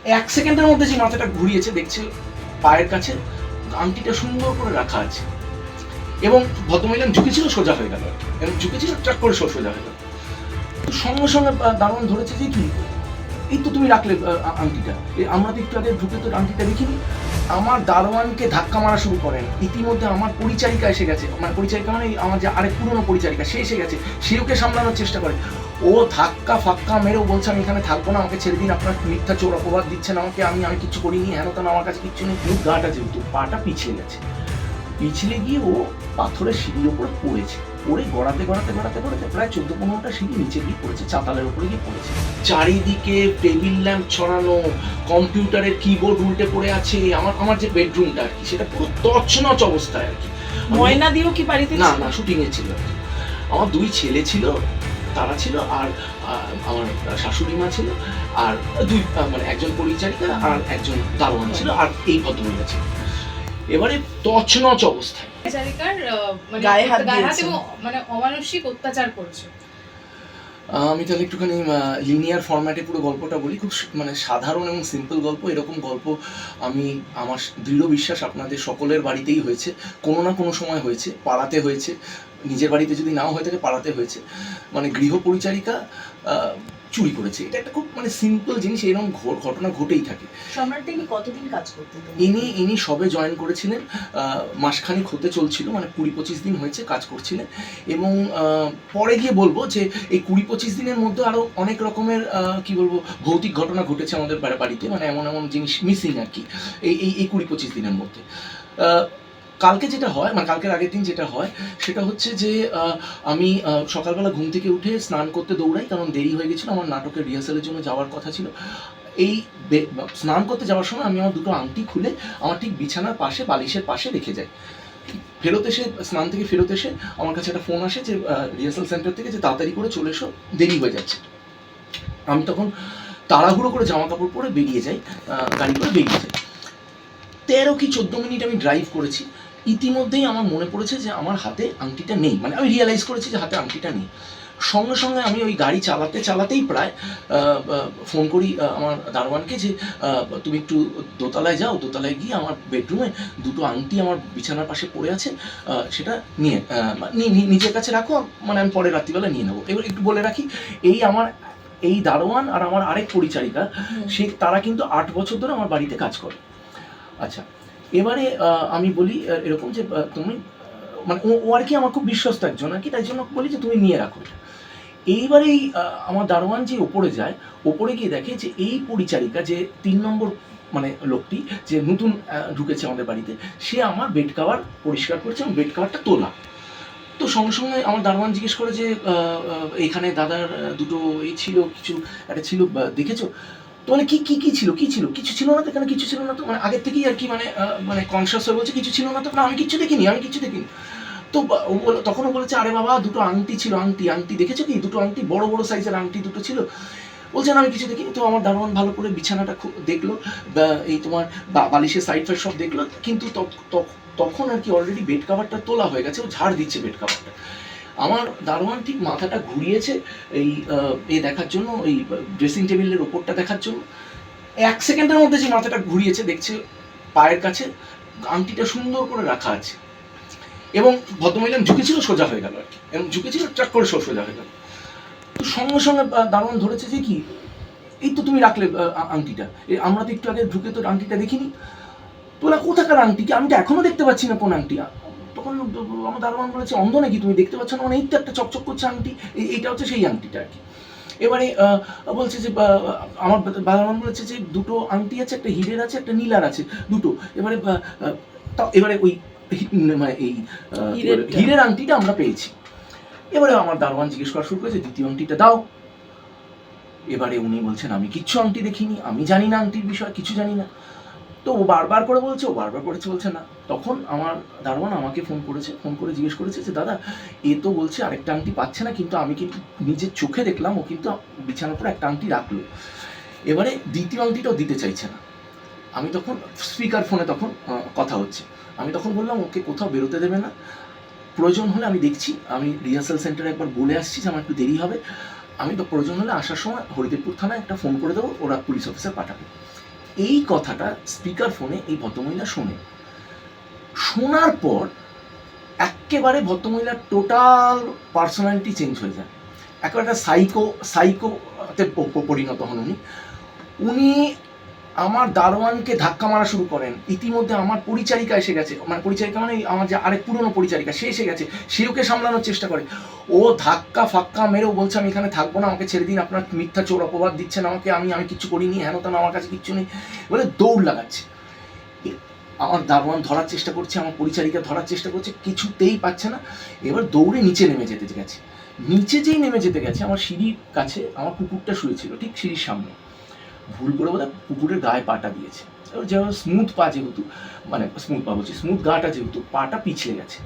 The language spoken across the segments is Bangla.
এক সেকেন্ডের মধ্যে যে মাথাটা ঘুরিয়েছে, দেখছে পায়ের কাছে আংটিটা সুন্দর করে রাখা আছে এবং ভদ্রমহিলা ঝুঁকেছিল, সোজা হয়ে গেল, এবং ঝুঁকেছিল, চাক করে সোজা হয়ে গেল। তো সঙ্গে সঙ্গে দারোয়ান ধরেছে যে কি, এই তো তুমি রাখলে আংটিটা, আমরা তো একটু আগে ঢুকে তো আংটিটা দেখিনি। আমার দারোয়ানকে ধাক্কা মারা শুরু করেন। ইতিমধ্যে আমার পরিচারিকা এসে গেছে, মানে পরিচারিকা মানে আমার যে আরেক পুরনো পরিচারিকা, সে এসে গেছে, সে ওকে সামলানোর চেষ্টা করে। ও ধাক্কা ফাক্কা মেরেও বলছে আমি এখানে থাকবো না, আমাকে ছেড়ে দিন, আপনার মিথ্যা চোর অপবাদ দিচ্ছেন আমাকে, আমি কিছু করিনি, হেন তেন, আমার কাছে কিচ্ছু নেই। কিন্তু গাটা যেহেতু পাটা পিছলে গেছে, পিছলে গিয়ে ও পাথরের সিঁড়ির উপরে পড়েছে, পড়ে গড়াতে গড়াতে গড়াতে গড়াতে প্রায় 14-15টা সিঁড়ি নিচে গিয়ে পড়েছে, চাতালের উপরে গিয়ে পড়েছে। চারিদিকে টেবিল ল্যাম্প ছড়ানো, কম্পিউটারের কিবোর্ড উল্টে পড়ে আছে, আমার যে বেডরুমটা আর কি, সেটা পুরো তছনছ অবস্থায় আর কি। ময়না দিয়েও কি বাড়িতে না না, শুটিং এ ছিল। আমার 2 ছেলে ছিল, তারা ছিল, আর আমার শাশুড়ি মা ছিল, আর মানে একজন পরিচারিকা আর একজন দারোয়ান ছিল, আর এই ভদ্রমহিলা ছিল। এবারে তছনছ অবস্থায় পরিচারিকার মানে গায়ে হাত গায়ে হাত দিয়েছে। এবং মানে অমানসিক অত্যাচার করেছে। আমি তাহলে একটুখানি লিনিয়ার ফরম্যাটে পুরো গল্পটা বলি। খুব মানে সাধারণ এবং সিম্পল গল্প। এরকম গল্প আমি, আমার দৃঢ় বিশ্বাস আপনাদের সকলের বাড়িতেই হয়েছে, কোনো না কোনো সময় হয়েছে, পাড়াতে হয়েছে, নিজের বাড়িতে যদি নাও হয়ে থাকে পাড়াতে হয়েছে। মানে গৃহ পরিচারিকা চুরি করেছে, এটা একটা খুব মানে সিম্পল জিনিস, এরকম ঘটনা ঘটেই থাকে। সম্রাট তিনি কতদিন কাজ করতেন? ইনি সবে জয়েন করেছিলেন, মাসখানেক হতে চলছিল, মানে 20-25 দিন হয়েছে কাজ করছিলেন। এবং পরে গিয়ে বলবো যে এই 20-25 দিনের মধ্যে আরও অনেক রকমের কি বলবো ভৌতিক ঘটনা ঘটেছে আমাদের বাড়িতে, মানে এমন এমন জিনিস মিসিং আর কি এই 20-25 দিনের মধ্যে। কালকে যেটা হয়, মানে কালকের আগের দিন যেটা হয় সেটা হচ্ছে যে আমি সকালবেলা ঘুম থেকে উঠে স্নান করতে দৌড়াই, কারণ দেরি হয়ে গেছিলো, আমার নাটকের রিহার্সালের জন্য যাওয়ার কথা ছিল। এই স্নান করতে যাওয়ার সময় আমি আমার দুটো আংটি খুলে আমার ঠিক বিছানার পাশে, বালিশের পাশে রেখে যাই। ফেরত এসে, স্নান থেকে ফেরত এসে আমার কাছে একটা ফোন আসে যে রিহার্সাল সেন্টার থেকে, যে তাড়াতাড়ি করে চলে এসো, দেরি হয়ে যাচ্ছে। আমি তখন তাড়াহুড়ো করে জামা কাপড় পরে বেরিয়ে যাই, গাড়ি করে বেরিয়ে যাই। 13 কি 14 মিনিট আমি ড্রাইভ করেছি। ইতিমধ্যেই আমার মনে পড়েছে যে আমার হাতে আংটিটা নেই, মানে আমি রিয়েলাইজ করেছি যে হাতে আংটিটা নেই। সঙ্গে সঙ্গে আমি ওই গাড়ি চালাতে চালাতেই প্রায় ফোন করি আমার দারোয়ানকে যে তুমি একটু দোতলায় যাও, দোতলায় গিয়ে আমার বেডরুমে দুটো আংটি আমার বিছানার পাশে পড়ে আছে, সেটা নিয়ে নিজের কাছে রাখো, মানে আমি পরে রাত্রিবেলা নিয়ে নেবো। এবার একটু বলে রাখি, এই দারোয়ান আর আমার আরেক পরিচারিকা, তারা কিন্তু 8 বছর ধরে আমার বাড়িতে কাজ করে। আচ্ছা, এবারে আমি বলি এরকম যে তুমি, মানে ও আর কি আমার খুব বিশ্বস্ত একজন আর কি, তাই জন্য বলি যে তুমি নিয়ে রাখো এটা। এইবারেই আমার দারোয়ান যে ওপরে যায়, ওপরে গিয়ে দেখে যে এই পরিচারিকা, যে 3 নম্বর মানে লোকটি যে নতুন ঢুকেছে আমাদের বাড়িতে, সে আমার বেড কভার পরিষ্কার করছে এবং বেড কভারটা তোলা। তো সঙ্গে সঙ্গে আমার দারোয়ান জিজ্ঞেস করে যে এখানে দাদার দুটো এই ছিল, কিছু একটা ছিল, দেখেছো? তো মানে কি ছিল, কিছু ছিল না তো, এখানে কিছু ছিল না তো, মানে আগের থেকেই আর কি, মানে কনসিয়াস হয়ে বলছে কিছু ছিল না তো, না আমি কিচ্ছু দেখিনি। তো তখনও বলেছে আরে বাবা, দুটো আংটি ছিল, আংটি দেখেছো কি, দুটো আংটি, বড় বড় সাইজের আংটি দুটো ছিল। বলছেন আমি কিছু দেখিনি। তো আমার দারোয়ান ভালো করে বিছানাটা দেখলো, এই তোমার বালিশের সাইড ফাইড সব দেখলো, কিন্তু তখন আর কি অলরেডি বেড কাভারটা তোলা হয়ে গেছে, ও ঝাড় দিচ্ছে বেড কাভারটা। আমার দারোয়ান ঠিক মাথাটা ঘুরিয়েছে এই দেখার জন্য, ওই ড্রেসিং টেবিলের ওপরটা দেখার জন্য। 1 সেকেন্ডের মধ্যে যে মাথাটা ঘুরিয়েছে, দেখছে পায়ের কাছে আংটিটা সুন্দর করে রাখা আছে এবং ভদ্রমহিলা ঝুঁকেছিল, সোজা হয়ে গেল আর কি, এবং ঝুঁকেছিল, চাক করে সোজা হয়ে গেল। তো সঙ্গে সঙ্গে দারোয়ান ধরেছে যে কি, এই তো তুমি রাখলে আংটিটা, আমরা তো একটু আগে ঢুকে তো আংটিটা দেখিনি। তো না, কোথাকার আংটি, কি আমি তো এখনো দেখতে পাচ্ছি না কোন আংটি। তখন আমার দারোয়ান বলেছে অন্ধ নাকি, তুমি দেখতে পাচ্ছ না? মানে এই তো একটা চকচক করছে আংটি, এইটা হচ্ছে সেই আংটিটা আর কি। এবারে বলছে যে আমার দারোয়ান বলেছে যে দুটো আংটি আছে, একটা হীরের আছে, একটা নীলার আছে, দুটো। এবারে ওই মানে এই হীরের আংটিটা আমরা পেয়েছি। এবারে আমার দারোয়ান জিজ্ঞেস করা শুরু করেছে দ্বিতীয় আংটিটা দাও। এবারে উনি বলছেন আমি কিচ্ছু আংটি দেখিনি, আমি জানি না আংটির বিষয়ে, কিছু জানি না। তো ও বারবার করে বলছে, বলছে না। তখন আমার দারোয়ান আমাকে ফোন করে জিজ্ঞেস করেছে যে দাদা, এ তো বলছে আরেকটা আংটি পাচ্ছে না, কিন্তু আমি কিন্তু নিজের চোখে দেখলাম ও কিন্তু বিছানার উপর একটা আংটি রাখলো। এবারে দ্বিতীয় আংটিটাও দিতে চাইছে না। আমি তখন স্পিকার ফোনে তখন কথা হচ্ছে, আমি তখন বললাম ওকে কোথাও বেরোতে দেবে না, প্রয়োজন হলে আমি দেখছি, আমি রিহার্সাল সেন্টারে একবার বলে আসছি যে আমার একটু দেরি হবে, আমি তো প্রয়োজন হলে আসার সময় হরিদেবপুর থানায় একটা ফোন করে দেবো, ওরা পুলিশ অফিসার পাঠাবে। এই কথাটা স্পিকার ফোনে এই ভদ্রমহিলা শোনার পর একেবারে ভদ্রমহিলার টোটাল পার্সোনালিটি চেঞ্জ হয়ে যায়, একেবারে একটা সাইকোতে পরিণত হন উনি আমার দারোয়ানকে ধাক্কা মারা শুরু করেন। ইতিমধ্যে আমার পরিচারিকা এসে গেছে, মানে পরিচারিকা মানে আমার যে আরেক পুরনো পরিচারিকা সে এসে গেছে, সে ওকে সামলানোর চেষ্টা করে। ও ধাক্কা ফাক্কা মেরেও বলছে আমি এখানে থাকবো না, আমাকে ছেড়ে দিন, আপনার মিথ্যা চোর অপবাদ দিচ্ছেন আমাকে, আমি কিছু করিনি, হেন তেন, আমার কাছে কিচ্ছু নেই বলে দৌড় লাগাচ্ছে। আমার দারোয়ান ধরার চেষ্টা করছে, আমার পরিচারিকা ধরার চেষ্টা করছে, কিছুতেই পাচ্ছে না। এবার দৌড়ে নিচে নেমে যেতে গেছে। নিচে যেই নেমে যেতে গেছে, আমার সিঁড়ির কাছে আমার কুকুরটা শুয়েছিল ঠিক সিঁড়ির সামনে, ভুল করে বোধহয় কুকুরের গায়ে পাটা দিয়েছে। এবার যেমন স্মুথ পা যেহেতু, মানে স্মুথ গাটা যেহেতু, পাটা পিছলে গেছে,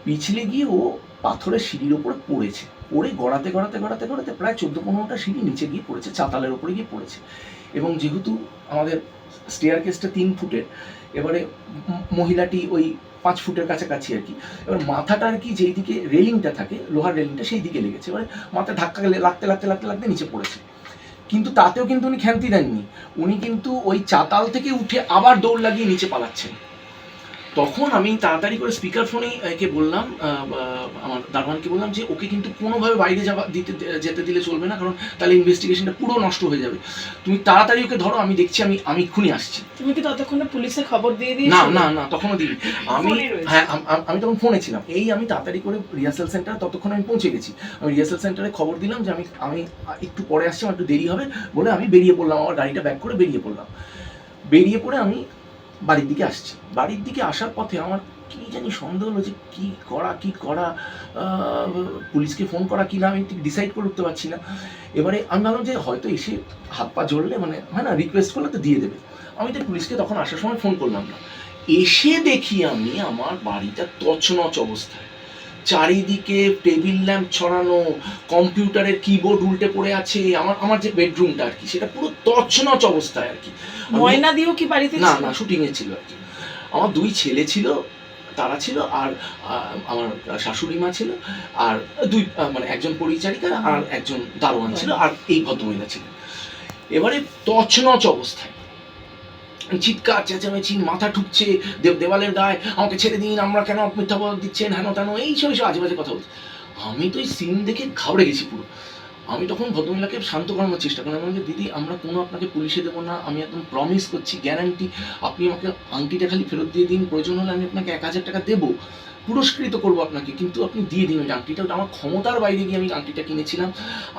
পিছলে গিয়ে ও পাথরের সিঁড়ির ওপরে পড়েছে, পড়ে গড়াতে প্রায় 14-15টা সিঁড়ি নিচে গিয়ে পড়েছে, চাতালের ওপরে গিয়ে পড়েছে। এবং যেহেতু আমাদের স্টেয়ার কেসটা 3 ফুটের, এবারে মহিলাটি ওই 5 ফুটের কাছাকাছি আর কি, এবার মাথাটা আর কি যেই দিকে রেলিংটা থাকে, লোহার রেলিংটা, সেই দিকে লেগেছে। এবারে মাথা ধাক্কা লাগতে নিচে পড়েছে। কিন্তু তাতেও কিন্তু উনি ক্ষান্তি দেননি, উনি কিন্তু ওই চাতাল থেকে উঠে আবার দৌড় লাগিয়ে নিচে পালাচ্ছেন। তখন আমি তাড়াতাড়ি করে স্পিকার ফোনেই একে বললাম, আমার দারোয়ানকে বললাম যে ওকে কিন্তু কোনোভাবে বাইরে যেতে দিলে চলবে না, কারণ তাহলে ইনভেস্টিগেশনটা পুরো নষ্ট হয়ে যাবে। তুমি তাড়াতাড়ি ওকে ধরো, আমি দেখছি, আমি এক্ষুনি আসছি। তুমি কি ততক্ষণে পুলিশে খবর দিয়ে না দিয়েছিলে? না না তখনও দিই আমি। হ্যাঁ, আমি তখন ফোনে ছিলাম। আমি তাড়াতাড়ি করে রিহার্সাল সেন্টারে ততক্ষণ আমি পৌঁছে গেছি। আমি রিহার্সাল সেন্টারে খবর দিলাম যে আমি একটু পরে আসছি, আমার একটু দেরি হবে বলে আমি বেরিয়ে পড়লাম, আমার গাড়িটা ব্যাক করে বেরিয়ে পড়লাম। বেরিয়ে পড়ে আমি বাড়ির দিকে আসছি। বাড়ির দিকে আসার পথে আমার কি জানি সন্দেহ হলো যে কি করা, পুলিশকে ফোন করা কি না, আমি ঠিক ডিসাইড করে উঠতে পারছি না। এবারে আমি ভাবলাম যে হয়তো এসে হাত পা জড়লে, মানে হয় না, রিকোয়েস্ট করলে তো দিয়ে দেবে। আমি তো পুলিশকে তখন আসার সময় ফোন করলাম না। এসে দেখি আমি আমার বাড়িটা তছনছ অবস্থায়, চারিদিকে টেবিল ল্যাম্প ছড়ানো, কম্পিউটারের কিবোর্ড উল্টে পড়ে আছে, আমার যে বেডরুমটা আর কি, সেটা পুরো তছনছ অবস্থায় আর কি। ময়না দিও কি বাড়িতে না ছিল? না, শুটিংয়ে ছিল আর কি। আমার 2 ছেলে ছিল, তারা ছিল, আর আমার শাশুড়ি মা ছিল, আর মানে একজন পরিচারিকা আর একজন দারোয়ান ছিল, আর এই ভদ্রমহিলা ছিল। এবারে তছনছ অবস্থায় চিৎকার চেঁচামেচি, মাথা ঠুকছে, দেওয়ালের গায়ে, আমাকে ছেড়ে দিন, আমরা কেন মিথ্যা দিচ্ছেন, হেন তেন, এইসব আজে বাজে কথা বলছে। আমি তো এই সিন দেখে ঘাবড়ে গেছি পুরো। আমি তখন ভদ্রমহিলাকে শান্ত করানোর চেষ্টা করলাম, আমি বললাম দিদি আমরা কোনো আপনাকে পুলিশে দেবো না, আমি একদম প্রমিস করছি, গ্যারান্টি, আপনি আমাকে আংটিটা খালি ফেরত দিয়ে দিন, প্রয়োজন হলে আমি আপনাকে 1000 টাকা দেবো, পুরস্কৃত করবো আপনাকে, কিন্তু আপনি দিয়ে দিন ওই আংটিটা। ওটা আমার ক্ষমতার বাইরে গিয়ে আমি আংটিটা কিনেছিলাম,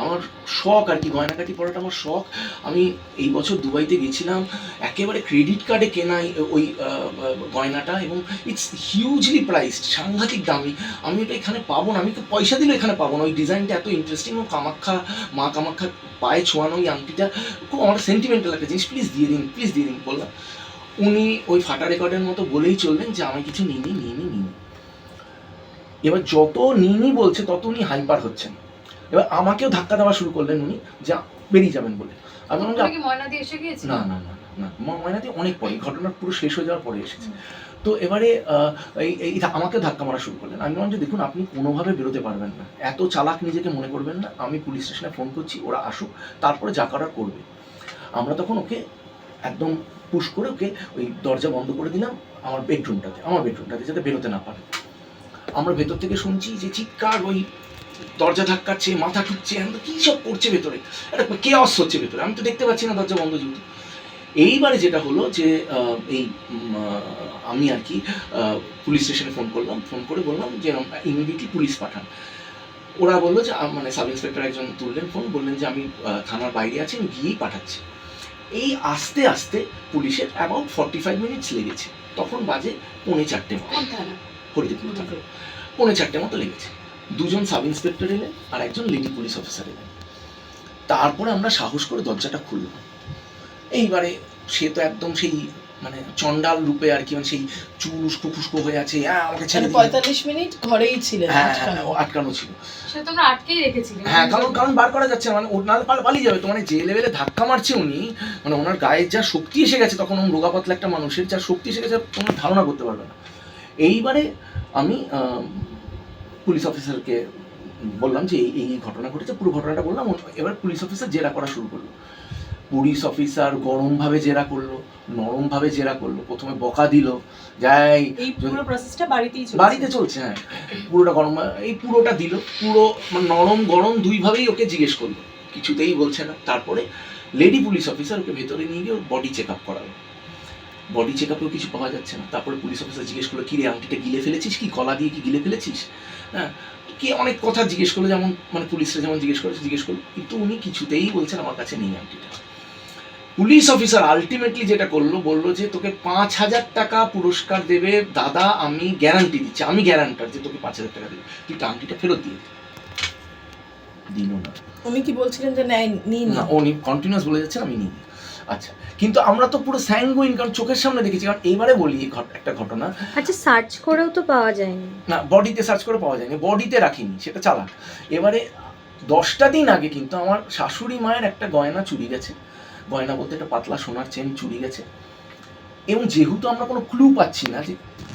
আমার শখ আর কি, গয়নাকাটি পরাটা আমার শখ। আমি এই বছর দুবাইতে গেছিলাম, একেবারে ক্রেডিট কার্ডে কেনা ওই গয়নাটা, এবং ইটস হিউজলি প্রাইসড, সাংঘাতিক দামি। আমি ওটা এখানে পাবো না, আমি তো পয়সা দিলে এখানে পাবো না। ওই ডিজাইনটা এত ইন্টারেস্টিং, ও মা কামাখ্যার পায়ে ছোঁয়ানো ওই আংটিটা, খুব আমার সেন্টিমেন্টাল একটা জিনিস, প্লিজ দিয়ে দিন বললাম। উনি ওই ফাটা রেকর্ডের মতো বলেই চললেন যে আমি কিছু নিইনি। এবার যত নিইনি বলছে তত উনি হাইপার হচ্ছেন। এবার আমাকেও ধাক্কা দেওয়া শুরু করলেন উনি, যা বেরিয়ে যাবেন বলে। আমি বললাম যে ময়নাদি এসে গিয়েছে? না, ময়নাদি অনেক পরে, ঘটনা পুরো শেষ হয়ে যাওয়ার পরে এসেছে। তো এবারে এই আমাকে ধাক্কা মারা শুরু করলেন। আমি বললাম যে দেখুন আপনি কোনোভাবে বেরোতে পারবেন না, এত চালাক নিজেকে মনে করবেন না, আমি পুলিশ স্টেশনে ফোন করছি, ওরা আসুক, তারপরে যা করার করবে। আমরা তখন ওকে একদম পুশ করে ওকে ওই দরজা বন্ধ করে দিলাম আমার বেডরুমটাতে, যাতে বেরোতে না পারে। আমরা ভেতর থেকে শুনছি যে চিৎকার, ওই দরজা ধাক্কাচ্ছে, মাথা ঠুকছে, কী সব করছে ভেতরে, একটা কেয়াস হচ্ছে ভেতরে, আমি তো দেখতে পাচ্ছি না দরজা বন্ধ যেহেতু। এইবারে যেটা হলো যে আমি আর কি পুলিশ স্টেশনে ফোন করে বললাম যে ইমিডিয়েটলি পুলিশ পাঠান। ওরা বললো যে মানে সাব ইন্সপেক্টর একজন তুললেন ফোন, বললেন যে আমি থানার বাইরে আছি, আমি গিয়েই পাঠাচ্ছি। এই আস্তে আস্তে পুলিশের অ্যাবাউট 45 মিনিটস লেগেছে। তখন বাজে 3:45 মতো, হরিদেবপুর থানা, 3:45 মতো লেগেছে। 2জন সাব ইন্সপেক্টর এলেন আর একজন লেডি পুলিশ অফিসার এলেন। তারপরে আমরা সাহস করে দরজাটা খুললাম। এইবারে সে তো একদম সেই মানে চন্ডাল রূপে আর কি, মানে সেই চুল উস্কো হয়ে আছে, আমাকে ছেড়ে দিন। 45 মিনিট ঘরেই ছিলেন? হ্যাঁ, আটকানো ছিল। সেটা তোমরা আটকেই রেখেছিলে? হ্যাঁ, কারণ বার করা যাচ্ছে না, মানে ওর নালে পালিয়ে যাবে তো, মানে যে লেভেলে ধাক্কা মারছে উনি, মানে ওনার গায়ে যা শক্তি এসে গেছে, তখন রোগা পাতলা একটা মানুষের যা শক্তি এসে গেছে তোমরা ধারণা করতে পারবে না। এইবারে আমি পুলিশ অফিসারকে বললাম যে এই ঘটনা ঘটেছে, পুরো ঘটনাটা বললাম। এবার পুলিশ অফিসার জেরা করা শুরু করলো। পুলিশ অফিসার গরমভাবে জেরা করলো, নরমভাবে জেরা করলো, প্রথমে বকা দিল, যাই এই পুরো প্রসেসটা বাড়িতেই চলছে? বাড়িতে চলছে, হ্যাঁ, পুরোটা গরম, এই পুরোটা দিল, পুরো মানে নরম গরম দুইভাবেই ওকে জিজ্ঞেস করলো, কিছুতেই বলছে না। তারপরে লেডি পুলিশ অফিসার ওকে ভেতরে নিয়ে গিয়ে ওর বডি চেক আপ করালো, বডি চেক আপেও কিছু পাওয়া যাচ্ছে না। তারপরে পুলিশ অফিসার জিজ্ঞেস করলো, কি রে আংটিটা গিলে ফেলেছিস কি, গলা দিয়ে কি গিলে ফেলেছিস, হ্যাঁ, কি অনেক কথা জিজ্ঞেস করলো, যেমন মানে পুলিশরা যেমন জিজ্ঞেস করলো, কিন্তু উনি কিছুতেই বলছেন আমার কাছে নেই আংটিটা। পুলিশ অফিসার আলটিমেটলি যেটা করলো, বললো যে তোকে 5,000 টাকা পুরস্কার দেবে দাদা, আমি গ্যারান্টি দিচ্ছি, আমি গ্যারান্টার যে তোকে 5,000 টাকা দেবে, তুই আংটিটা ফেরত দিয়ে দিল না। উনি কি বলছিলেন যে নিই না, উনি কন্টিনিউয়াস বলে যাচ্ছেন আমি নিই। আচ্ছা, কিন্তু আমরা তো পুরো স্যাঙ্গুইন, কারণ চোখের সামনে দেখেছি। কারণ এইবারে বলি একটা ঘটনা, আচ্ছা সার্চ করেও তো পাওয়া যায়নি। না বডিতে সার্চ করে পাওয়া যায়নি, বডিতে রাখিনি, সেটা চালাক। এবারে 10টা দিন আগে কিন্তু আমার শাশুড়ি মায়ের একটা গয়না চুরি গেছে, গয়না বলতে একটা পাতলা সোনার চেন চুরি গেছে, এবং যেহেতু আমরা কোনো ক্লু পাচ্ছি না যে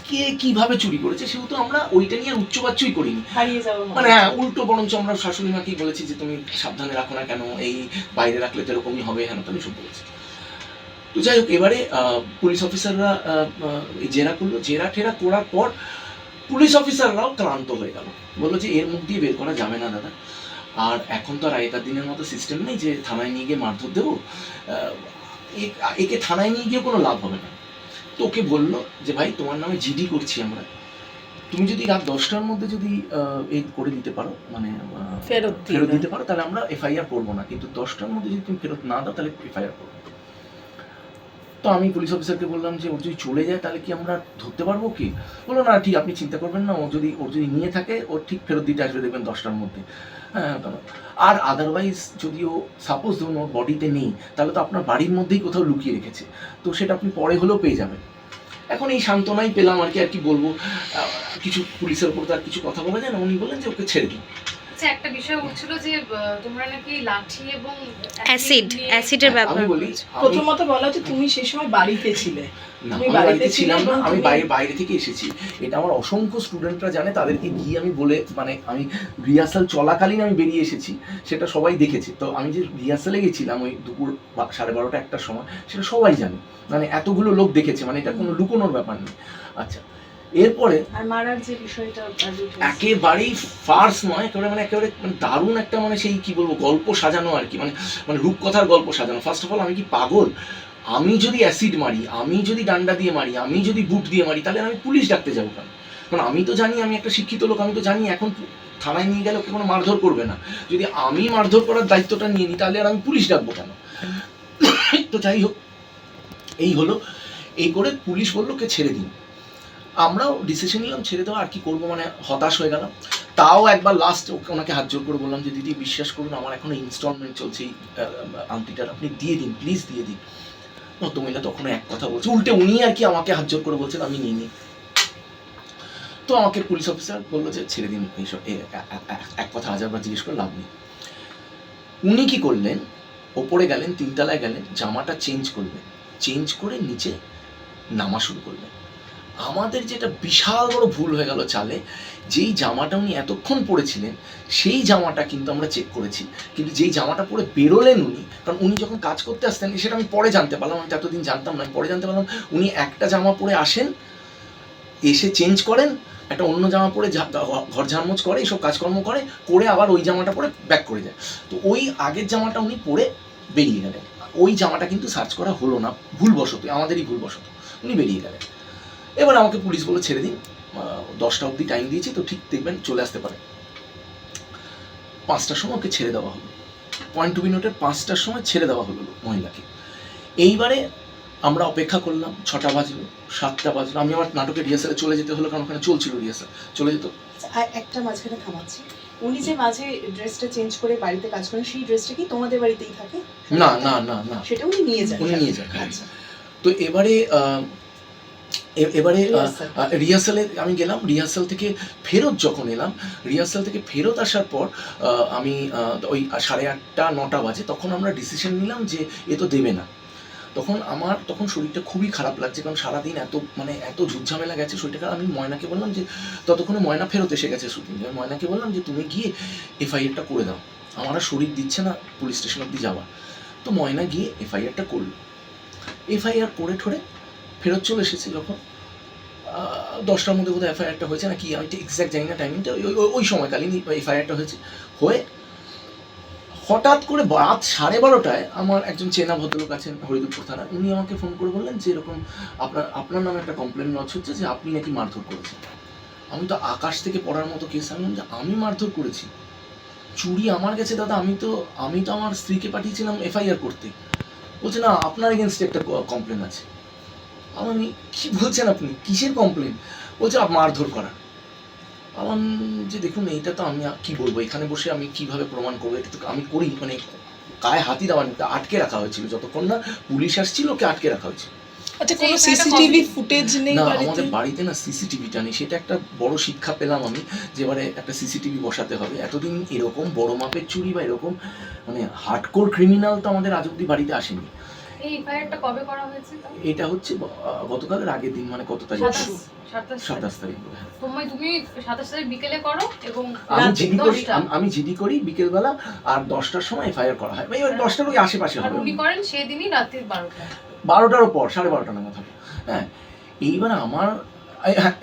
কে কিভাবে চুরি করেছে, সেহেতু আমরা ওইটা নিয়ে উচ্চবাচ্যই করিনি, হারিয়ে যাওয়ার মানে হ্যাঁ, উল্টো বরঞ্চ আমরা শাশুড়ি মাকেই বলেছি যে তুমি সাবধানে রাখো না কেন, এই বাইরে রাখলে তো এরকমই হবে, হ্যাঁ তো আমি সব বলেছি। তো যাই হোক, এবারে পুলিশ অফিসাররা জেরা করলো, জেরা ঠেরা করার পর পুলিশ অফিসাররাও ক্লান্ত হয়ে গেল, বললো যে এর মুখ দিয়ে বের করা যাবে না দাদা, আর এখন তো আর আগেকার দিনের মতো সিস্টেম নেই যে থানায় নিয়ে গিয়ে মারধর দেবো, একে থানায় নিয়ে গিয়ে কোনো লাভ হবে না। তো ওকে বললো যে ভাই তোমার নামে জিডি করছি আমরা, তুমি যদি রাত 10টার মধ্যে যদি এই করে দিতে পারো, মানে ফেরত দিতে পারো, তাহলে আমরা এফআইআর করবো না, কিন্তু 10টার মধ্যে যদি তুমি ফেরত না দাও তাহলে এফআইআর করবো। তো আমি পুলিশ অফিসারকে বললাম যে ও যদি চলে যায় তাহলে কি আমরা ধরতে পারবো কি? বললো না ঠিক, আপনি চিন্তা করবেন না, ওর যদি নিয়ে থাকে ও ঠিক ফেরত দিতে আসবে, দেখবেন 10টার মধ্যে। হ্যাঁ, আর আদারওয়াইজ যদি ও সাপোজ ধরুন ওর বডিতে নেই, তাহলে তো আপনার বাড়ির মধ্যেই কোথাও লুকিয়ে রেখেছে, তো সেটা আপনি পরে হলেও পেয়ে যাবেন। এখন এই সান্ত্বনাই পেলাম আর কি বলবো, কিছু পুলিশের উপর তো আর কিছু কথা বলা যায় না। উনি বললেন যে ওকে ছেড়ে দিন। আচ্ছা, একটা বিষয় উঠছিল যে তোমরা নাকি লাঠি এবং অ্যাসিডের আমি ব্যাপার বলি, প্রথমত বলা হচ্ছে তুমি সেই সময় বাড়িতে ছিলে। না, তুমি আমি বাড়িতে বাড়িতে ছিলাম ছিলে না, এবং আমি তুমি- বাইরে থেকে এসেছি। এটা আমার অসংখ্য স্টুডেন্টরা জানে, তাদেরকে গিয়ে আমি বলে, মানে আমি রিহার্সাল চলাকালীন আমি বেরিয়ে এসেছি, সেটা সবাই দেখেছে। তো আমি যে রিহার্সালে গেছিলাম ওই দুপুর 12:30 একটার সময়, সেটা সবাই জানে, মানে এতগুলো লোক দেখেছে, মানে এটা কোনো লুকোনোর ব্যাপার নেই। আচ্ছা, এরপরে আর মারার যে বিষয়টা একেবারেই ফার্স নয়, একেবারে মানে দারুণ একটা, মানে সেই কি বলবো, গল্প সাজানো আর কি, মানে রূপকথার গল্প সাজানো। ফার্স্ট অফ অল, আমি কি পাগল? আমি যদি অ্যাসিড মারি, আমি যদি ডান্ডা দিয়ে মারি, আমি যদি বুট দিয়ে মারি, তাহলে আমি পুলিশ ডাকতে যাবো কেন? কারণ আমি তো জানি, আমি একটা শিক্ষিত লোক, আমি তো জানি এখন থানায় নিয়ে গেলে ওকে কোনো মারধর করবে না। যদি আমি মারধর করার দায়িত্বটা নিয়ে নিই, তাহলে আর আমি পুলিশ ডাকবো কেন? তো যাই হোক, এই হলো, এই করে পুলিশ বললো কে ছেড়ে দিন। আমরাও ডিসিশন নিলাম ছেড়ে দেওয়া, আর কি করবো, মানে হতাশ হয়ে গেলাম। তাও একবার লাস্ট ওনাকে হাত জোর করে বললাম যে দিদি বিশ্বাস করুন, আমার এখনো ইনস্টলমেন্ট চলছে এই আংটিটার, আপনি দিয়ে দিন প্লিজ, দিয়ে দিন। ভদ্রমহিলা তখন এক কথা বলছে, উল্টে উনি আর কি আমাকে হাত জোর করে বলছেন আমি নিইনি। তো আমাকে পুলিশ অফিসার বললো যে ছেড়ে দিন, এইসব এক কথা 1000বার জিজ্ঞেস করে লাভ নেই। উনি কি করলেন, ওপরে গেলেন, 3 তলায় গেলেন, জামাটা চেঞ্জ করলেন, চেঞ্জ করে নিচে নামা শুরু করলেন। আমাদের যেটা বিশাল বড় ভুল হয়ে গেল চালে, যেই জামাটা উনি এতক্ষণ পরেছিলেন সেই জামাটা কিন্তু আমরা চেক করেছি, কিন্তু যেই জামাটা পরে বেরোলেন উনি, কারণ উনি যখন কাজ করতে আসতেন, সেটা আমি পরে জানতে পারলাম, আমি এতদিন জানতাম না, পরে জানতে পারলাম উনি একটা জামা পরে আসেন, এসে চেঞ্জ করেন, একটা অন্য জামা পরে ঘর ঝাড়মোছ করে, এইসব কাজকর্ম করে আবার ওই জামাটা পরে ব্যাক করে যায়। তো ওই আগের জামাটা উনি পরে বেরিয়ে গেলেন, ওই জামাটা কিন্তু সার্চ করা হলো না, ভুলবশত, আমাদেরই ভুলবশত, উনি বেরিয়ে গেলেন। এবার আমাকে পুলিশ বলে ছেড়ে দিন, 10টা অবধি টাইম দিয়েছি, তো ঠিক দেখবেন চলে আসতে পারে। 5টার সময় ওকে ছেড়ে দেওয়া হলো, পয়েন্ট টু বি নোটের 5টার সময় ছেড়ে দেওয়া হলো মহিলাকে। এইবারে আমরা অপেক্ষা করলাম, 6টা বাজলো, 7টা বাজলো, আমি আমার নাটকের রিহার্সালে চলে যেতে হলো, কারণ ওখানে চলছিল রিহার্সাল, চলে যেত। একটা মাঝখানে থামাচ্ছি, উনি যে মাঝে ড্রেসটা চেঞ্জ করে বাড়িতে কাজ করেন, সেই ড্রেসটা কি তোমাদের বাড়িতেই থাকে? না না না না, সেটা উনি নিয়ে যান। উনি নিয়ে যান। আচ্ছা, তো এবারে রিহার্সালে আমি গেলাম, রিহার্সাল থেকে ফেরত যখন এলাম, রিহার্সাল থেকে ফেরত আসার পর আমি ওই 8:30 9টা বাজে, তখন আমরা ডিসিশন নিলাম যে এ তো দেবে না। তখন শরীরটা খুবই খারাপ লাগছে, কারণ সারাদিন এত ঝুটঝামেলা গেছে শরীরটা। আমি ময়নাকে বললাম যে, ততক্ষণে ময়না ফেরত এসে গেছে শুটিং, ময়নাকে বললাম যে তুমি গিয়ে এফআইআরটা করে দাও, আমার আর শরীর দিচ্ছে না পুলিশ স্টেশন অব্দি যাওয়া। তো ময়না গিয়ে এফআইআরটা করলো, এফআইআর করে ঠোরে ফেরত চলে এসেছে যখন 10টার মধ্যে বোধহয় এফআইআরটা হয়েছে না কি, আমি ঠিক এক্স্যাক্ট জানি না টাইমিংটা, ওই সময়কালীন এফআইআরটা হয়েছে। হয়ে হঠাৎ করে রাত 12:30টায় আমার একজন চেনা ভদ্রলোক আছেন হরিদুপুর থানা, উনি আমাকে ফোন করে বললেন যে এরকম আপনার নামে একটা কমপ্লেন লঞ্চ হচ্ছে যে আপনি নাকি মারধর করেছেন। আমি তো আকাশ থেকে পড়ার মতো কেস, আমি যে আমি মারধর করেছি, চুরি আমার গেছে দাদা, আমি তো আমার স্ত্রীকে পাঠিয়েছিলাম এফআইআর করতে। বলছে না আপনার এগেনস্টে একটা কমপ্লেন আছে। আমি কি বলছেন আপনি, কিসের কমপ্লেন? বলছে মারধর করা। আমার যে দেখুন এইটা তো আমি কি বলবো, এখানে বসে আমি কিভাবে প্রমাণ করবো, এটা তো আমি করি মানে গায়ে হাতি দেওয়ার আটকে রাখা হয়েছিল, যতক্ষণ না পুলিশ আসছিল ওকে আটকে রাখা হয়েছিল। আচ্ছা, কোনো সিসিটিভি ফুটেজ নেই না, বাড়িতে? আমাদের বাড়িতে না সিসিটিভিটা নেই, সেটা একটা বড় শিক্ষা পেলাম আমি, যে এবারে একটা সিসিটিভি বসাতে হবে। এতদিন এরকম বড় মাপের চুরি বা এরকম মানে হার্ডকোর ক্রিমিনাল তো আমাদের আজ অব্দি বাড়িতে আসেনি। এই এফআইআরটা কবে করা হয়েছে? এটা হচ্ছে গতকালের আগের দিন, মানে কত তারিখ? 27 তারিখ। তুমি 27 তারিখ বিকেলে করো এবং আমি জিডি করি বিকেলবেলা, আর 10টার সময় এফআইআর করা হয়, ওই 10টার ওই আশেপাশে আর হবে। উনি করেন সেদিনই রাত্রি 12টায়। 12টার পর 12:30 নাগাদ হবে। হ্যাঁ,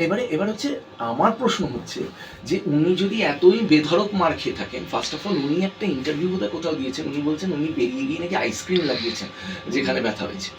এইবার এবার হচ্ছে আমার প্রশ্ন হচ্ছে যে উনি যদি এতই বেধড়ক মার খেয়ে থাকেন, ফার্স্ট অফ অল উনি একটা ইন্টারভিউ বোধহয় কোথাও দিয়েছেন, উনি বলছেন উনি বেরিয়ে গিয়ে নাকি আইসক্রিম লাগিয়েছেন যেখানে ব্যথা হয়েছে।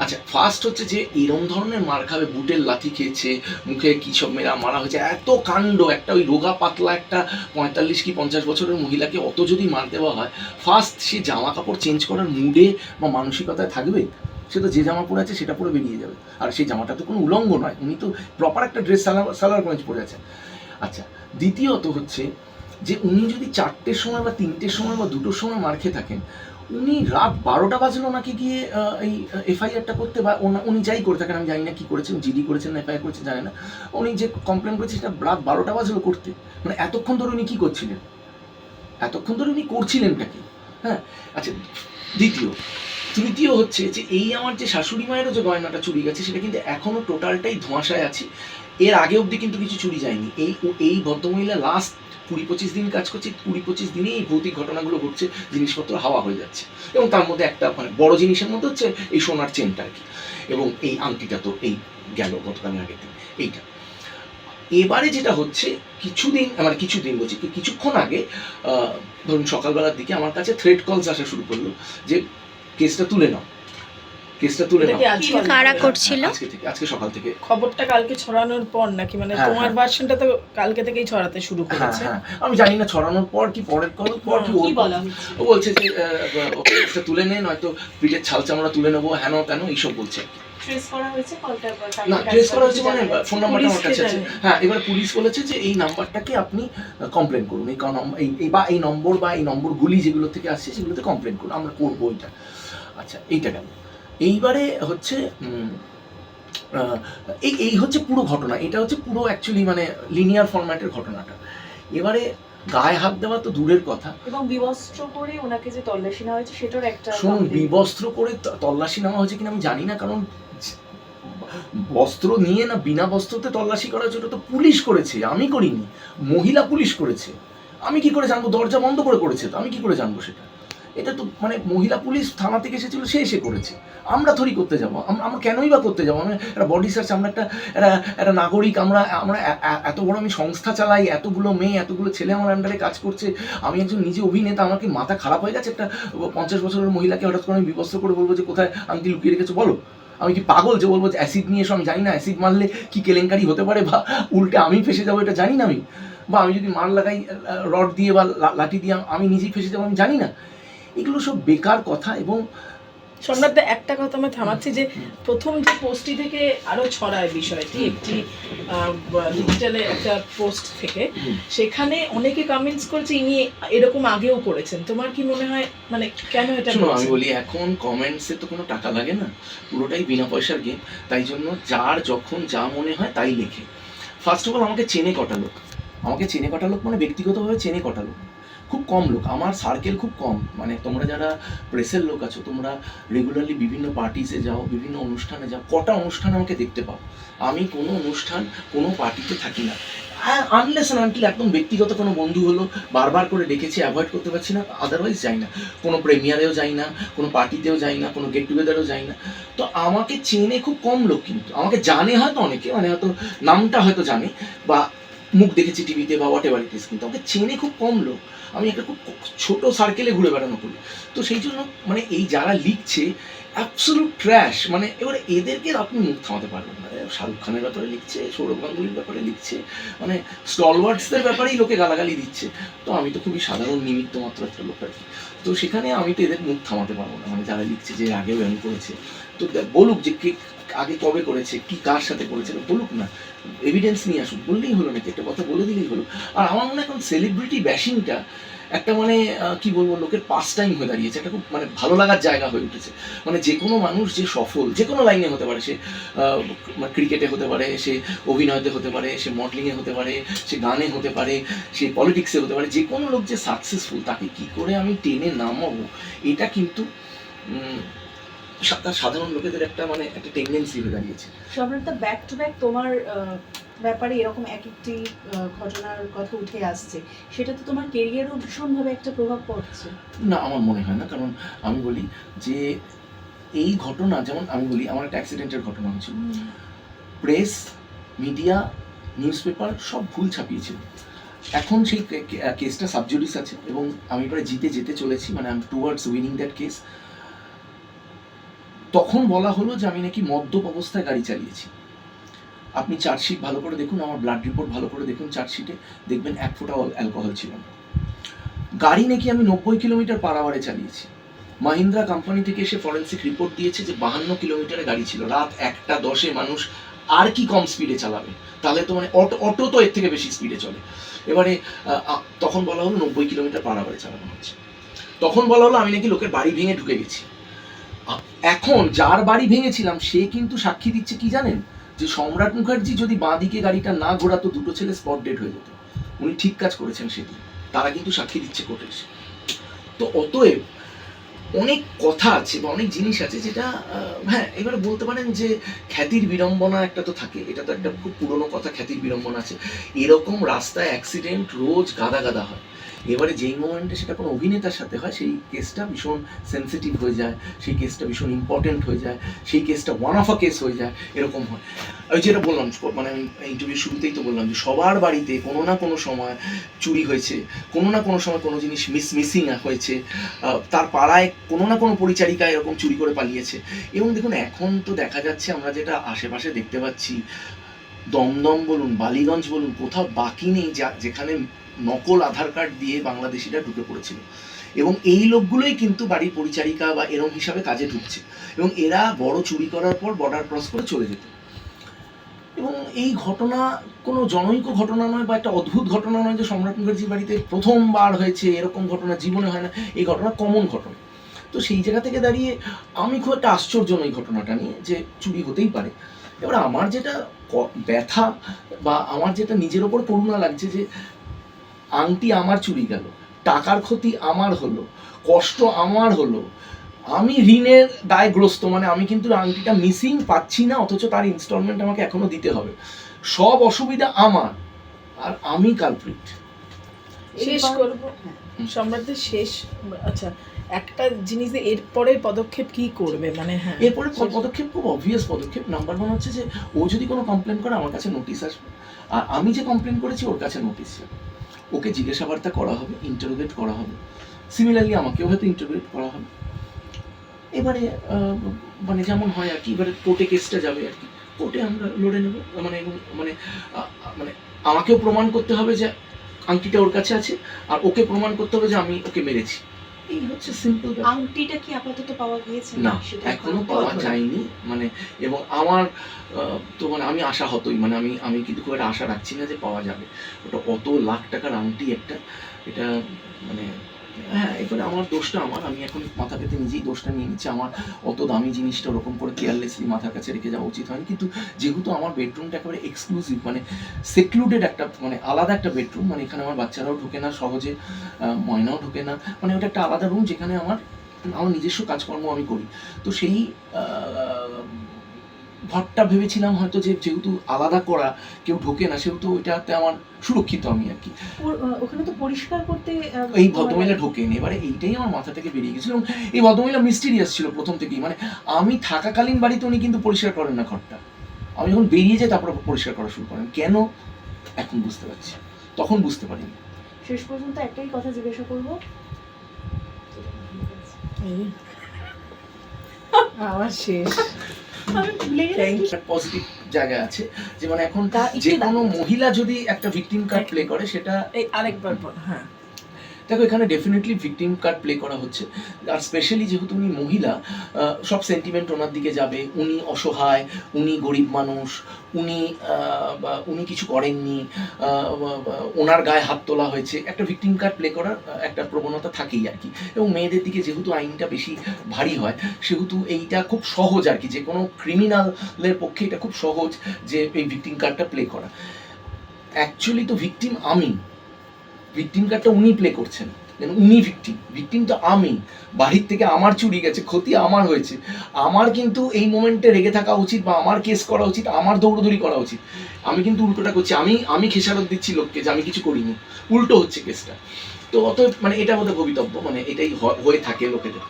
আচ্ছা, ফার্স্ট হচ্ছে যে এরম ধরনের মার খাবে, বুটের লাথি খেয়েছে, মুখে কী সব মারা হয়েছে, এত কাণ্ড, একটা ওই রোগা পাতলা একটা 45 কি 50 বছরের মহিলাকে অত যদি মার দেওয়া হয়, ফার্স্ট সে জামা কাপড় চেঞ্জ করার মুডে বা মানসিকতায় থাকবে? সে তো যে জামা পরে আছে সেটা পরে বেরিয়ে যাবে, আর সেই জামাটা তো কোনো উলঙ্গ নয়, উনি তো প্রপার একটা ড্রেস সালোয়ার কামিজ পরে আছেন। আচ্ছা, দ্বিতীয়ত হচ্ছে যে উনি যদি 4টের সময় বা 3টের সময় বা 2টোর সময় মার খেয়ে থাকেন, উনি রাত 12টা বাজলো নাকি গিয়ে এই এফআইআরটা করতে, বা উনি যাই করে থাকেন, আমি জানি না কী করেছেন, জিডি করেছেন না এফআইআর করেছেন জানি না, উনি যে কমপ্লেন করেছেন সেটা রাত 12টা বাজলো করতে, মানে এতক্ষণ ধরে উনি কী করছিলেন, এতক্ষণ ধরে উনি করছিলেনটা কি? হ্যাঁ, আচ্ছা, তৃতীয় হচ্ছে যে এই আমার যে শাশুড়ি মায়েরও যে গয়নাটা চুরি গেছে সেটা কিন্তু এখনও টোটালটাই ধোঁয়াশায় আছে, এর আগে অবধি কিন্তু কিছু চুরি যায়নি। এই ভদ্রমহিলা লাস্ট 20-25 দিন কাজ করছে, 20-25 দিনেই এই ভৌতিক ঘটনাগুলো ঘটছে, জিনিসপত্র হাওয়া হয়ে যাচ্ছে, এবং তার মধ্যে একটা মানে বড় জিনিসের মধ্যে হচ্ছে এই সোনার চেনটা আর কি, এবং এই আংটিটা তো এই গেল গতকালের আগের দিন এইটা। এবারে যেটা হচ্ছে কিছুদিন বলছি কিছুক্ষণ আগে, ধরুন সকালবেলার দিকে আমার কাছে থ্রেড কলস আসা শুরু করলো যে কেসটা তুলে নাও। কারা করছিল? আজকে সকাল থেকে। খবরটা কালকে ছড়ানোর পর নাকি, মানে তোমার ভার্সনটা তো কালকে থেকেই ছড়াতে শুরু করেছে? হ্যাঁ, আমি জানি না ছড়ানোর পর কি পরের পর কি ও বলছে যে কেসটা তুলে নে, নয়তো পিঠের ছাল চামড়া তুলে নেবো, হেন তেন এইসব বলছে। ট্রেস করা হয়েছে কলটা? না, ট্রেস করা হয়েছে মানে ফোন নাম্বারটা আমার কাছে আছে। হ্যাঁ, এবার পুলিশ বলেছে যে এই নাম্বারটাকে আপনি কমপ্লেন করুন, এই নম্বর বা এই নম্বরগুলি যেগুলো থেকে আসছে সেগুলোতে কমপ্লেন করুন, আমরা করবো এটা। আচ্ছা, এইটা গেল। এইবারে হচ্ছে এই হচ্ছে পুরো ঘটনা, এটা হচ্ছে পুরো অ্যাকচুয়ালি মানে লিনিয়ার ফরম্যাটের ঘটনাটা। এবারে গায়ে হাত দেওয়া তো দূরের কথা, এবং বিবস্ত্র করে ওনাকে যে তল্লাশি নেওয়া হয়েছে সেটার একটা শুনুন, বিবস্ত্র করে তল্লাশি নেওয়া হয়েছে কিনা আমি জানি না, কারণ বস্ত্র নিয়ে না বিনা বস্ত্রতে তল্লাশি করা হয়েছে, ওটা তো পুলিশ করেছে, আমি করিনি, মহিলা পুলিশ করেছে। আমি কি করে জানবো? দরজা বন্ধ করে করেছে তো, আমি কি করে জানবো সেটা? এটা তো মানে মহিলা পুলিশ থানা থেকে এসেছিল, সে এসে করেছে, আমরা থরি করতে যাবো? আমরা কেনই বা করতে যাবো? আমি একটা বডি সার্চ, আমরা একটা নাগরিক, আমরা এত বড় আমি সংস্থা চালাই, এতগুলো মেয়ে এতগুলো ছেলে আমার আন্ডারে কাজ করছে, আমি একজন নিজে অভিনেতা, আমার কি মাথা খারাপ হয়ে গেছে? একটা 50 বছরের মহিলাকে হঠাৎ করে আমি বিবস্ত্র করে বলবো যে কোথায় আংটি লুকিয়ে রেখেছো বলো? আমি কি পাগল যে বলবো যে অ্যাসিড নিয়ে এসো? আমি জানি না অ্যাসিড মারলে কি কেলেঙ্কারি হতে পারে, বা উল্টে আমি ফেসে যাবো এটা জানি না আমি, বা আমি যদি মার লাগাই রড দিয়ে বা লাঠি দিয়ে আমি নিজেই ফেসে যাবো আমি জানি না। এগুলো সব বেকার কথা। এবং সোমনাথ, একটা কথা আমি থামাচ্ছি যে প্রথম যে পোস্টটি থেকে আরো ছড়ায় বিষয়টি, একটি ডিজিটালে একটা পোস্ট থেকে, সেখানে অনেকে কমেন্টস করেছে ইনি এরকম আগেও করেছেন। তোমার কি মনে হয়, মানে কেন এটা? আমি বলি, এখন কমেন্টসে তো কোনো টাকা লাগে না, পুরোটাই বিনা পয়সার গেম, তাই জন্য যার যখন যা মনে হয় তাই লেখে। ফার্স্ট অফ অল আমাকে চেনে কটা লোক মানে ব্যক্তিগতভাবে চেনে কটা লোক, খুব কম লোক, আমার সার্কেল খুব কম, মানে তোমরা যারা প্রেসের লোক আছো, তোমরা রেগুলারলি বিভিন্ন পার্টিসে যাও, বিভিন্ন অনুষ্ঠানে যাও, কটা অনুষ্ঠান আমাকে দেখতে পাও? আমি কোনো অনুষ্ঠান কোনো পার্টিতে থাকি না, আনলেস আনটিল একদম ব্যক্তিগত কোনো বন্ধু হলো, বারবার করে ডেকেছি, অ্যাভয়েড করতে পারছি না, আদারওয়াইজ যাই না। কোনো প্রেমিয়ারেও যাই না, কোনো পার্টিতেও যাই না, কোনো গেট টুগেদারেও যাই না। তো আমাকে চেনে খুব কম লোক, কিন্তু আমাকে জানে হয়তো অনেকে, মানে হয়তো নামটা হয়তো জানে বা মুখ দেখেছি টিভিতে বা হোয়াট এভার ইট ইজ, কিন্তু আমাকে চেনে খুব কম লোক। আমি একটা খুব ছোট সার্কেলে ঘুরে বেড়ানো করি। তো সেই জন্য মানে এই যারা লিখছে অ্যাবসলিউট ট্র্যাশ, মানে এবারে এদেরকে আপনি মুখ থামাতে পারবেন না। শাহরুখ খানের ব্যাপারে লিখছে, সৌরভ গাঙ্গুলির ব্যাপারে লিখছে, মানে স্টলওয়ার্ডসদের ব্যাপারেই লোকে গালাগালি দিচ্ছে। তো আমি তো খুবই সাধারণ নিমিত্ত মাত্র একটা লোক আর কি। তো সেখানে আমি তো এদের মুখ থামাতে পারবো না, মানে যারা লিখছে যে আগেও এমন করেছে, তো বলুক যে কে আগে কবে করেছে, কি কার সাথে করেছে, বলুক না, এভিডেন্স নিয়ে আসুক, বললেই হলো, নাকি একটা কথা বলে দিলেই হলো। আর আমার মনে হয় এখন সেলিব্রিটি ব্যাশিংটা একটা মানে কি বলবো, লোকের পাস টাইম হয়ে দাঁড়িয়েছে, একটা খুব মানে ভালো লাগার জায়গা হয়ে উঠেছে। মানে যে কোনো মানুষ যে সফল যে কোনো লাইনে হতে পারে, সে ক্রিকেটে হতে পারে, সে অভিনয়তে হতে পারে, সে মডেলিংয়ে হতে পারে, সে গানে হতে পারে, সে পলিটিক্সে হতে পারে, যে কোনো লোক যে সাকসেসফুল তাকে কি করে আমি টেনে নামাবো, এটা কিন্তু সাধারণ লোকেদের একটা মানে একটা টেন্ডেন্সি হয়ে দাঁড়িয়েছে। সম্রাটদা, ব্যাক টু ব্যাক তোমার ব্যাপারে এরকম এক একটি ঘটনার কথা উঠে আসছে, সেটা তো তোমার কেরিয়ারও ভীষণভাবে একটা প্রভাব পড়ছে। না, আমার মনে হয় না, কারণ আমি বলি যে এই ঘটনা, যেমন আমি বলি আমার একটা অ্যাক্সিডেন্টের ঘটনা হয়েছিল, প্রেস, মিডিয়া, নিউজ পেপার সব ভুল ছাপিয়েছিল। এখন সেই কেসটা সাবজুডিস আছে এবং আমি প্রায় জিতে যেতে চলেছি, মানে I am towards winning that case. তখন বলা হলো যে আমি নাকি মদ্যপ অবস্থায় গাড়ি চালিয়েছি। আপনি চার্জশিট ভালো করে দেখুন, আমার ব্লাড রিপোর্ট ভালো করে দেখুন, চার্জশিটে দেখবেন 1 ফোঁটাও অ্যালকোহল ছিল না। গাড়ি নাকি আমি 90 কিলোমিটার পার আওয়ারে চালিয়েছি। মাহিন্দ্রা কোম্পানি থেকে এসে ফরেন্সিক রিপোর্ট দিয়েছে যে 52 কিলোমিটারে গাড়ি ছিল। রাত 1টা 10-এ মানুষ আর কি কম স্পিডে চালাবে? তাহলে তো মানে অটো তো এর থেকে বেশি স্পিডে চলে। এবারে তখন বলা হলো 90 কিলোমিটার পার আওয়ারে চালানো হচ্ছে। তখন বলা হলো আমি নাকি লোকের বাড়ি ভেঙে ঢুকে গেছি। এখন যার বাড়ি ভেঙেছিলাম সে কিন্তু সাক্ষী দিচ্ছে কি জানেন, যে সম্রাট মুখার্জি যদি বাঁ দিকে গাড়িটা না ঘোরাতো, দুটো ছেলে স্পট ডেড হয়ে যেত। উনি ঠিক কাজ করেছেন সেদিন, তারা কিন্তু সাক্ষী দিচ্ছে কোর্টে এসে। তো অতএব অনেক কথা আছে বা অনেক জিনিস আছে যেটা হ্যাঁ, এবারে বলতে পারেন যে খ্যাতির বিড়ম্বনা একটা তো থাকে, এটা তো একটা খুব পুরনো কথা, খ্যাতির বিড়ম্বনা আছে। এরকম রাস্তায় অ্যাক্সিডেন্ট রোজ গাদা গাদা হয়। এবারে যেই মোমেন্টে সেটা কোনো অভিনেতার সাথে হয়, সেই কেসটা ভীষণ সেন্সিটিভ হয়ে যায়, সেই কেসটা ভীষণ ইম্পর্টেন্ট হয়ে যায়, সেই কেসটা ওয়ান অফ আ কেস হয়ে যায়, এরকম হয়। ওই যেটা বললাম, মানে আমি ইন্টারভিউ শুরুতেই তো বললাম যে সবার বাড়িতে কোনো না কোনো সময় চুরি হয়েছে, কোনো না কোনো সময় কোনো জিনিস মিসিং হয়েছে, তার পাড়ায় কোনো না কোনো পরিচারিকা এরকম চুরি করে পালিয়েছে। এবং দেখুন এখন তো দেখা যাচ্ছে, আমরা যেটা আশেপাশে দেখতে পাচ্ছি, দমদম বলুন, বালিগঞ্জ বলুন, কোথাও বাকি নেই যেখানে নকল আধার কার্ড দিয়ে বাংলাদেশিরা ঢুকে পড়েছিল। এবং এই লোকগুলোই কিন্তু বাড়ির পরিচারিকা বা এরম হিসাবে কাজে ঢুকছে, এবং এরা বড় চুরি করার পর বর্ডার ক্রস করে চলে যেত। এবং এই ঘটনা কোনো জনৈক ঘটনা নয় বা একটা অদ্ভুত ঘটনা নয় যে সম্রাট মুখার্জির বাড়িতে প্রথমবার হয়েছে, এরকম ঘটনা জীবনে হয় না, এই ঘটনা কমন ঘটনা। তো সেই জায়গা থেকে দাঁড়িয়ে আমি খুব একটা আশ্চর্য নই ঘটনাটা নিয়ে, যে চুরি হতেই পারে। এবার আমার যেটা ব্যথা বা আমার যেটা নিজের ওপর করুণা লাগছে, যে আংটি আমার চুরি গেল, টাকার ক্ষতি আমার হলো, কষ্ট আমার হলো, আমি ঋণের দায়গ্রস্ত, মানে আমি কিন্তু আংটিটা মিসিং পাচ্ছি না, অথচ তার ইনস্টলমেন্ট আমাকে এখনো দিতে হবে। সব অসুবিধা আমার, আর আমি কালপ্রিট। শেষ করবো সম্রাটদের শেষ, আচ্ছা একটা জিনিস, এরপরে পদক্ষেপ কি করবে, মানে হ্যাঁ এরপরে পদক্ষেপ খুব অবভিয়াস পদক্ষেপ। নাম্বার 1 হচ্ছে যে ও যদি কোনো কমপ্লেন করে আমার কাছে নোটিশ আসবে, আর আমি যে কমপ্লেন করেছি ওর কাছে নোটিশ যাবে, ওকে জিজ্ঞাসাবার্তা করা হবে, ইন্টারোগেট করা হবে, সিমিলারলি আমাকেও হয়তো ইন্টারোগেট করা হবে। এবারে মানে যেমন হয় আর কি, এবারে কোর্টে কেসটা যাবে আর কি, কোর্টে আমরা লড়ে নেব। মানে মানে মানে আমাকেও প্রমাণ করতে হবে যে আংটিটা ওর কাছে আছে, আর ওকে প্রমাণ করতে হবে যে আমি ওকে মেরেছি। এই হচ্ছে সিম্পল। আংটিটা কি আপাতত পাওয়া গিয়েছে? না, এখনো পাওয়া যায়নি। মানে এবং আমার তো মানে আমি আশাহতই, মানে আমি কিন্তু খুব একটা আশা রাখছি না যে পাওয়া যাবে। ওটা অত লাখ টাকার আংটি একটা, এটা মানে হ্যাঁ, এবারে আমার দোষটা আমি এখন মাথা পেতে নিজেই দোষটা নিয়ে নিচ্ছি। আমার অত দামি জিনিসটা ওরকম করে কেয়ারলেসলি মাথার কাছে রেখে যাওয়া উচিত হয়নি। কিন্তু যেহেতু আমার বেডরুমটা একেবারে এক্সক্লুসিভ, মানে সেক্লুডেড একটা, মানে আলাদা একটা বেডরুম, মানে এখানে আমার বাচ্চারাও ঢোকে না সহজে, ময়নাও ঢোকে না, মানে ওটা একটা আলাদা রুম যেখানে আমার নিজস্ব কাজকর্ম আমি করি। তো সেই ঘরটা ভেবেছিলাম হয়তো যে যেহেতু আলাদা করা, কেউ ঢোকে না, সেহেতু ওইটাতে আমার সুরক্ষিত আমি আর কি। ওখানে তো পরিষ্কার করতে এই ভদ্রমহিলা ঢোকেনি, এবারে এইটাই আমার মাথা থেকে বেরিয়ে গেছিল। এবং এই ভদ্রমহিলা মিস্টিরিয়াস ছিল প্রথম থেকেই, মানে আমি থাকাকালীন বাড়িতে উনি কিন্তু পরিষ্কার করেন না ঘরটা, আমি যখন বেরিয়ে যাই তারপর পরিষ্কার করা শুরু করেন। কেন এখন বুঝতে পারছি, তখন বুঝতে পারিনি। শেষ পর্যন্ত একটাই কথা জিজ্ঞাসা করবো, আমার শেষ। আমি ভুলে গেছি। পজিটিভ জায়গা আছে যে মানে এখন তা একটু যে কোনো দাঁড়াও। মহিলা যদি একটা ভিকটিম কার্ড প্লে করে সেটা, এই আরেকবার বল। হ্যাঁ, দেখো এখানে ডেফিনেটলি ভিকটিম কার্ড প্লে করা হচ্ছে। আর স্পেশালি যেহেতু উনি মহিলা, সব সেন্টিমেন্ট ওনার দিকে যাবে। উনি অসহায়, উনি গরিব মানুষ, উনি কিছু করেননি, ওনার গায়ে হাত তোলা হয়েছে, একটা ভিকটিম কার্ড প্লে করার একটা প্রবণতা থাকেই আর কি। এবং মেয়েদের দিকে যেহেতু আইনটা বেশি ভারী হয়, সেহেতু এইটা খুব সহজ আর কি, যে কোনো ক্রিমিনালের পক্ষে এটা খুব সহজ যে এই ভিকটিম কার্ডটা প্লে করা। অ্যাকচুয়ালি তো ভিকটিম আমি, ভিকটিম কার্ডটা উনি প্লে করছেন, উনি ভিকটিম তো আমি। বাড়ির থেকে আমার চুরি গেছে, ক্ষতি আমার হয়েছে, আমার কিন্তু এই মোমেন্টে রেগে থাকা উচিত, বা আমার কেস করা উচিত, আমার দৌড়দৌড়ি করা উচিত। আমি কিন্তু উল্টোটা করছি, আমি খেসারত দিচ্ছি লোককে যে আমি কিছু করিনি, উল্টো হচ্ছে কেসটা। তো অত মানে এটা বোধহয় ভবিতব্য, মানে এটাই হয়ে থাকে লোকেদের।